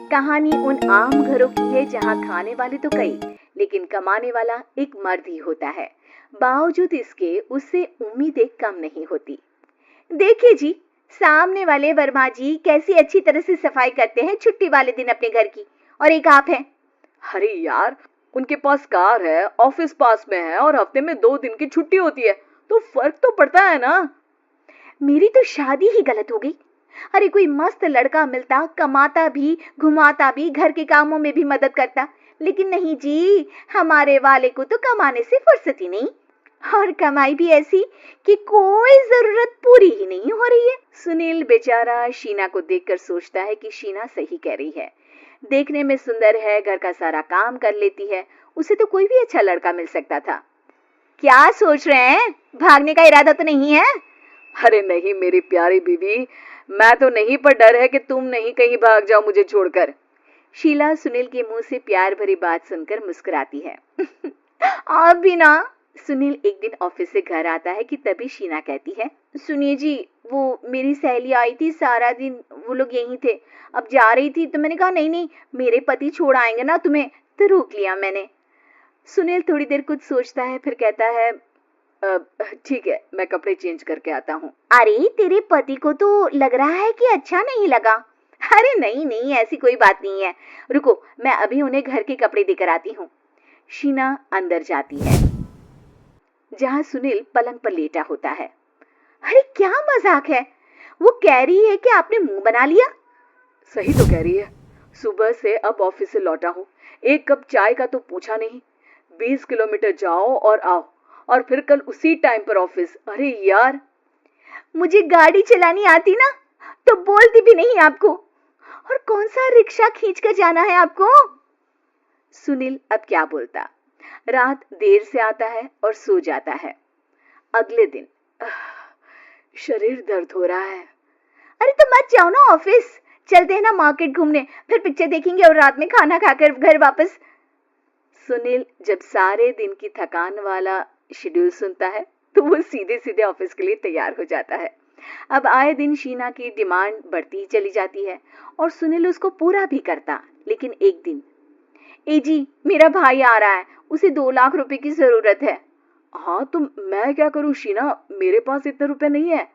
कहानी उन आम घरों की है जहाँ खाने वाले तो कई, लेकिन कमाने वाला एक मर्द ही होता है। बावजूद इसके उससे उम्मीदें कम नहीं होती। देखिए जी, सामने वाले वर्मा जी कैसी अच्छी तरह से सफाई करते हैं छुट्टी वाले दिन अपने घर की, और एक आप हैं। अरे यार, उनके पास कार है, ऑफिस पास में है और हफ्ते में 2 दिन की छुट्टी होती है, तो फर्क तो पड़ता है ना। मेरी तो शादी ही गलत हो गई। अरे कोई मस्त लड़का मिलता, कमाता भी, घुमाता भी, घर के कामों में भी मदद करता, लेकिन नहीं जी, हमारे वाले को तो कमाने से फुर्सत ही नहीं, और कमाई भी ऐसी कि कोई जरूरत पूरी ही नहीं हो रही है। सुनील बेचारा शीना को देखकर सोचता है कि शीना सही कह रही है। देखने में सुंदर है, घर का सारा काम कर लेती है, उसे तो कोई भी अच्छा लड़का मिल सकता था। क्या सोच रहे हैं? भागने का इरादा तो नहीं है? अरे नहीं मेरी प्यारी बीवी, मैं तो नहीं, पर डर है कि तुम नहीं कहीं भाग जाओ मुझे छोड़कर। शीला सुनील के मुंह से प्यार भरी बात सुनकर मुस्कुराती है। आप भी ना। सुनील एक दिन ऑफिस से घर आता है कि तभी शीना कहती है, सुनिए जी, वो मेरी सहेली आई थी, सारा दिन वो लोग यहीं थे, अब जा रही थी तो मैंने कहा नहीं नहीं, मेरे पति छोड़ आएंगे ना तुम्हें, तो रोक लिया मैंने। सुनील थोड़ी देर कुछ सोचता है, फिर कहता है, ठीक है, मैं कपड़े चेंज करके आता हूँ। अरे तेरे पति को तो लग रहा है कि अच्छा नहीं लगा। अरे नहीं नहीं, ऐसी कोई बात नहीं है, रुको मैं अभी उन्हें घर के कपड़े देकर आती हूँ। शीना अंदर जाती है जहाँ सुनील पलंग पर लेटा होता है। अरे क्या मजाक है, वो कह रही है कि आपने मुंह बना लिया। सही तो कह रही है, सुबह से अब ऑफिस से लौटा हूँ, एक कप चाय का तो पूछा नहीं। 20 किलोमीटर जाओ और आओ, और फिर कल उसी टाइम पर ऑफिस। अरे यार, मुझे गाड़ी चलानी आती ना तो बोलती भी नहीं आपको, और कौन सा रिक्शा खींच कर जाना है आपको। सुनील अब क्या बोलता। रात देर से आता है और सो जाता है। अगले दिन शरीर दर्द हो रहा है। अरे तो मत जाओ ना ऑफिस, चलते हैं ना मार्केट घूमने, फिर पिक्चर देखेंगे और रात में खाना खाकर घर वापस। सुनील जब सारे दिन की थकान वाला शेड्यूल सुनता है तो वो सीधे सीधे ऑफिस के लिए तैयार हो जाता है। अब आए दिन शीना की डिमांड बढ़ती ही चली जाती है और सुनील उसको पूरा भी करता, लेकिन एक दिन, ए जी मेरा भाई आ रहा है, उसे 2 लाख रुपए की जरूरत है। हाँ तो मैं क्या करूं शीना, मेरे पास इतने रुपए नहीं है।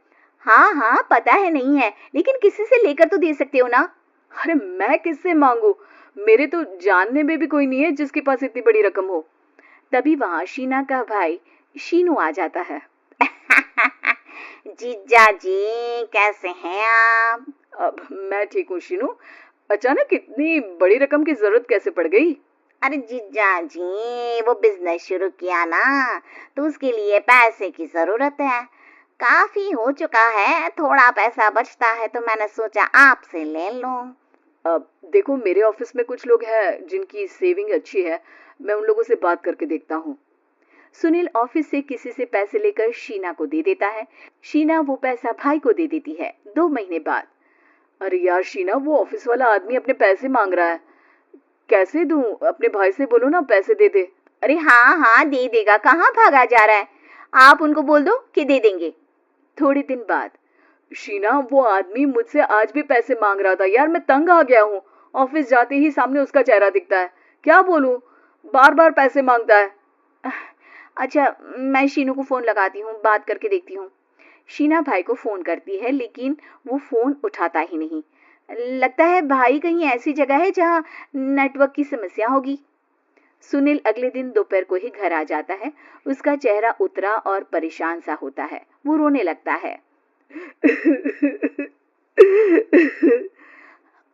हाँ हाँ पता है नहीं है, लेकिन किसी से लेकर तो दे सकते हो ना। अरे मैं किससे मांगू, मेरे तो जानने में भी कोई नहीं है जिसके पास इतनी बड़ी रकम हो। तभी वहां शीना का भाई शीनू आ जाता है। जीजा जी कैसे हैं आप? अब मैं ठीक हूँ शीनू, अचानक इतनी बड़ी रकम की जरूरत कैसे पड़ गई? अरे जीजा जी, वो बिजनेस शुरू किया ना, तो उसके लिए पैसे की जरूरत है। काफी हो चुका है, थोड़ा पैसा बचता है तो मैंने सोचा आपसे ले लूं। अब देखो, मेरे ऑफिस में कुछ लोग हैं जिनकी सेविंग अच्छी है, मैं उन लोगों से बात करके देखता हूँ। सुनील ऑफिस से किसी से पैसे लेकर शीना को दे देता है। शीना वो पैसा भाई को दे देती है 2 महीने बाद। अरे यार शीना, वो ऑफिस वाला आदमी अपने पैसे मांग रहा है, कैसे दूं? अपने भाई से बोलो ना पैसे दे दे। अरे हाँ हाँ दे देगा, कहाँ भागा जा रहा है, आप उनको बोल दो कि दे देंगे। थोड़े दिन बाद, शीना, वो आदमी मुझसे आज भी पैसे मांग रहा था यार, मैं तंग आ गया हूँ। ऑफिस जाते ही सामने उसका चेहरा दिखता है, क्या बोलूं, बार बार पैसे मांगता है। अच्छा मैं शीनू को फोन लगाती हूँ, बात करके देखती हूँ। शीना भाई को फोन करती है, लेकिन वो फोन उठाता ही नहीं। लगता है भाई कहीं ऐसी जगह है जहाँ नेटवर्क की समस्या होगी। सुनील अगले दिन दोपहर को ही घर आ जाता है। उसका चेहरा उतरा और परेशान सा होता है। वो रोने लगता है।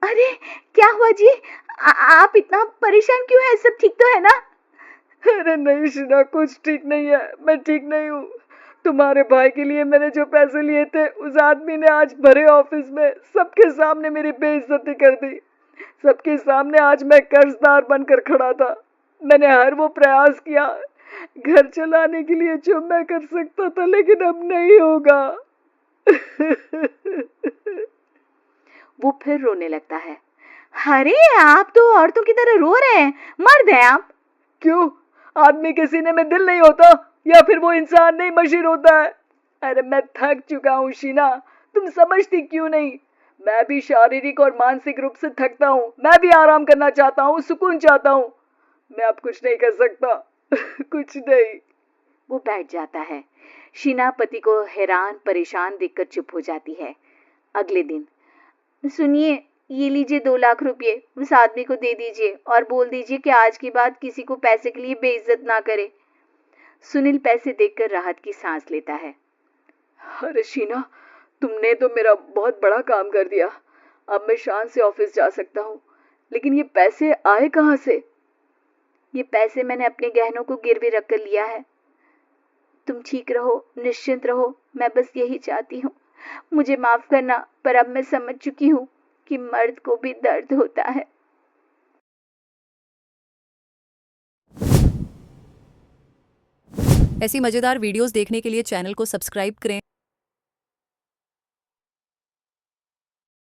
अरे क्या हुआ जी? आप इतना परेशान क्यों हैं? सब ठीक तो है ना? अरे नहीं शीना, कुछ ठीक नहीं है, मैं ठीक नहीं हूँ। तुम्हारे भाई के लिए मैंने जो पैसे लिए थे, उस आदमी ने आज भरे ऑफिस में सबके सामने मेरी बेइज्जती कर दी। सबके सामने आज मैं कर्जदार बनकर खड़ा था। मैंने हर वो प्रयास किया घर चलाने के लिए जो मैं कर सकता था, लेकिन अब नहीं होगा। वो फिर रोने लगता है। अरे आप तो औरतों की तरह रो रहे हैं, मर्द हैं आप। क्यों, आदमी के सीने में दिल नहीं होता, या फिर वो इंसान नहीं मशीन होता है? अरे मैं थक चुका हूँ शीना, तुम समझती क्यों नहीं? मैं भी शारीरिक और मानसिक रूप से थकता हूँ, मैं भी आराम करना चाहता हूँ, सुकून चाहता हूँ। मैं अब कुछ नहीं कर सकता। कुछ नहीं। वो बैठ जाता है। शीना पति को हैरान परेशान देखकर चुप हो जाती है। अगले दिन, सुनिए, ये लीजिए 2 लाख रुपए, उस आदमी को दे दीजिए और बोल दीजिए कि आज के बाद किसी को पैसे के लिए बेइज्जत ना करे। सुनील पैसे देखकर राहत की सांस लेता है। अरे शीना, तुमने तो मेरा बहुत बड़ा काम कर दिया। अब मैं शान से ऑफिस जा सकता हूँ, लेकिन ये पैसे आए कहाँ से? ये पैसे मैंने अपने गहनों को गिरवी रखकर लिया है। तुम ठीक रहो, निश्चिंत रहो, मैं बस यही चाहती हूँ। मुझे माफ करना, पर अब मैं समझ चुकी हूँ कि मर्द को भी दर्द होता है। ऐसी मजेदार वीडियोस देखने के लिए चैनल को सब्सक्राइब करें